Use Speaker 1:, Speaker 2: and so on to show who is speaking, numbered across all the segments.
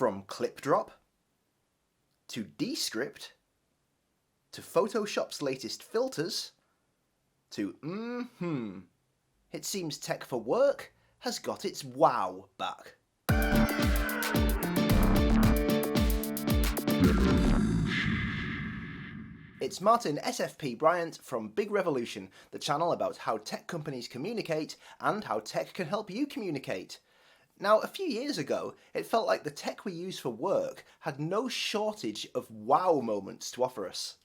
Speaker 1: From ClipDrop, to Descript, to Photoshop's latest filters, to Mmhmm. It seems tech for work has got its wow back. It's Martin SFP Bryant from Big Revolution, the channel about how tech companies communicate and how tech can help you communicate. Now, a few years ago, it felt like the tech we use for work had no shortage of wow moments to offer us.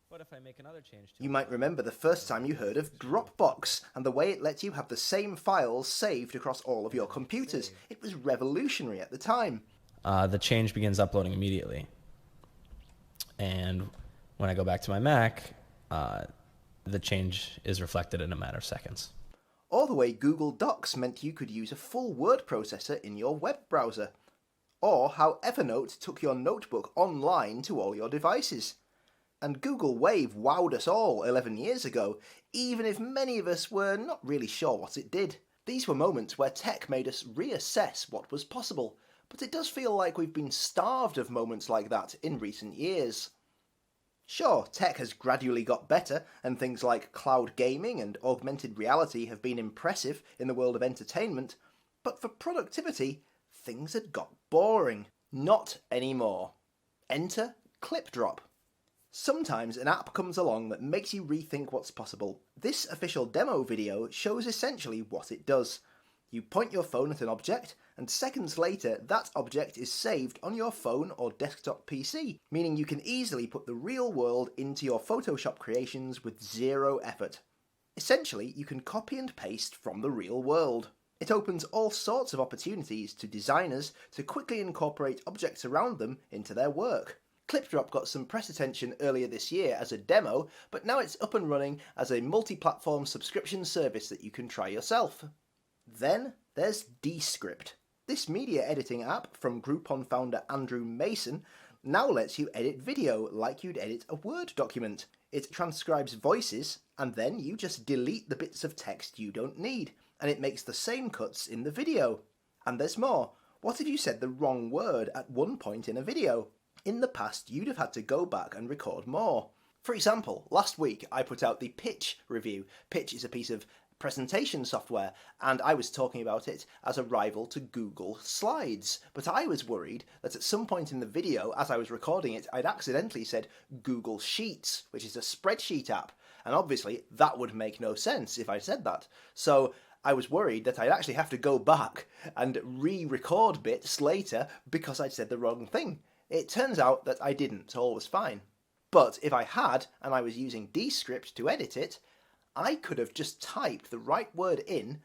Speaker 2: What if I make another change to
Speaker 1: You might remember the first time you heard of Dropbox and the way it let you have the same files saved across all of your computers. It was revolutionary at the time.
Speaker 2: The change begins uploading immediately. And when I go back to my Mac, the change is reflected in a matter of seconds.
Speaker 1: Or the way Google Docs meant you could use a full word processor in your web browser. Or how Evernote took your notebook online to all your devices. And Google Wave wowed us all 11 years ago, even if many of us were not really sure what it did. These were moments where tech made us reassess what was possible, but it does feel like we've been starved of moments like that in recent years. Sure, tech has gradually got better, and things like cloud gaming and augmented reality have been impressive in the world of entertainment, but for productivity, things had got boring. Not anymore. Enter ClipDrop. Sometimes an app comes along that makes you rethink what's possible. This official demo video shows essentially what it does. You point your phone at an object, and seconds later that object is saved on your phone or desktop PC, meaning you can easily put the real world into your Photoshop creations with zero effort. Essentially, you can copy and paste from the real world. It opens all sorts of opportunities to designers to quickly incorporate objects around them into their work. ClipDrop got some press attention earlier this year as a demo, but now it's up and running as a multi-platform subscription service that you can try yourself. Then there's Descript. This media editing app from Groupon founder Andrew Mason now lets you edit video like you'd edit a Word document. It transcribes voices, and then you just delete the bits of text you don't need, and it makes the same cuts in the video. And there's more. What if you said the wrong word at one point in a video? In the past, you'd have had to go back and record more. For example, last week I put out the Pitch review. Pitch is a piece of presentation software, and I was talking about it as a rival to Google Slides. But I was worried that at some point in the video, as I was recording it, I'd accidentally said Google Sheets, which is a spreadsheet app. And obviously, that would make no sense if I said that. So I was worried that I'd actually have to go back and re-record bits later because I'd said the wrong thing. It turns out that I didn't, all was fine. But if I had, and I was using Descript to edit it, I could have just typed the right word in,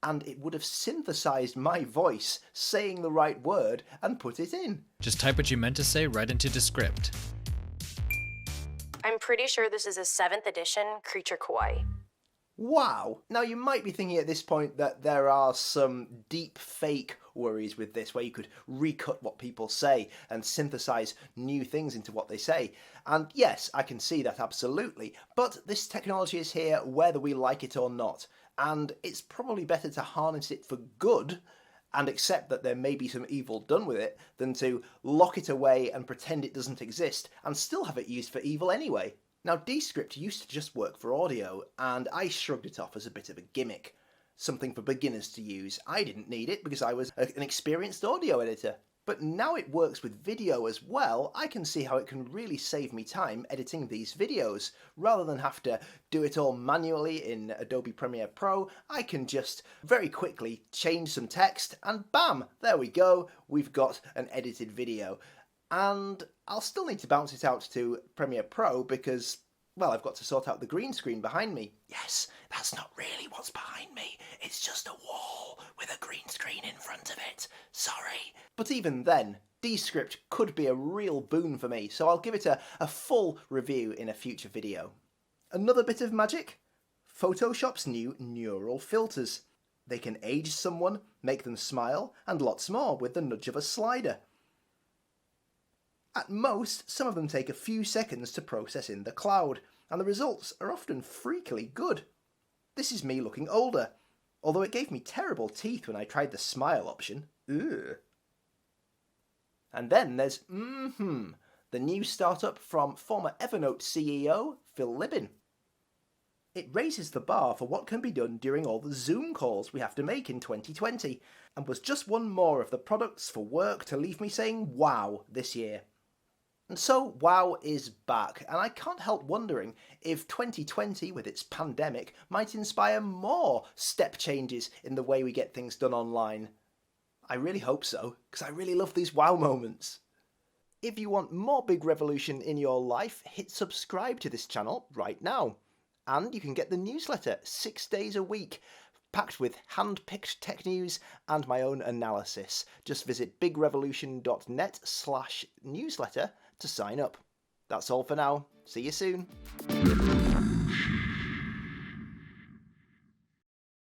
Speaker 1: and it would have synthesized my voice saying the right word and put it in.
Speaker 3: Just type what you meant to say right into Descript.
Speaker 4: I'm pretty sure this is a 7th edition Creature Kawaii.
Speaker 1: Wow! Now you might be thinking at this point that there are some deep fake worries with this, where you could recut what people say and synthesize new things into what they say. And yes, I can see that absolutely, but this technology is here whether we like it or not, and it's probably better to harness it for good and accept that there may be some evil done with it than to lock it away and pretend it doesn't exist and still have it used for evil anyway. Now, Descript used to just work for audio, and I shrugged it off as a bit of a gimmick. Something for beginners to use. I didn't need it because I was an experienced audio editor. But now it works with video as well, I can see how it can really save me time editing these videos. Rather than have to do it all manually in Adobe Premiere Pro, I can just very quickly change some text, and bam, there we go, we've got an edited video. And I'll still need to bounce it out to Premiere Pro because, well, I've got to sort out the green screen behind me. Yes, that's not really what's behind me. It's just a wall with a green screen in front of it. Sorry. But even then, Descript could be a real boon for me, so I'll give it a full review in a future video. Another bit of magic? Photoshop's new neural filters. They can age someone, make them smile, and lots more with the nudge of a slider. At most, some of them take a few seconds to process in the cloud, and the results are often freakily good. This is me looking older, although it gave me terrible teeth when I tried the smile option. Ugh. And then there's Mmhmm, the new startup from former Evernote CEO Phil Libin. It raises the bar for what can be done during all the Zoom calls we have to make in 2020, and was just one more of the products for work to leave me saying wow this year. And so wow is back, and I can't help wondering if 2020 with its pandemic might inspire more step changes in the way we get things done online. I really hope so, because I really love these wow moments. If you want more big revolution in your life, hit subscribe to this channel right now. And you can get the newsletter 6 days a week, packed with hand-picked tech news and my own analysis. Just visit bigrevolution.net/newsletter to sign up. That's all for now. See you soon.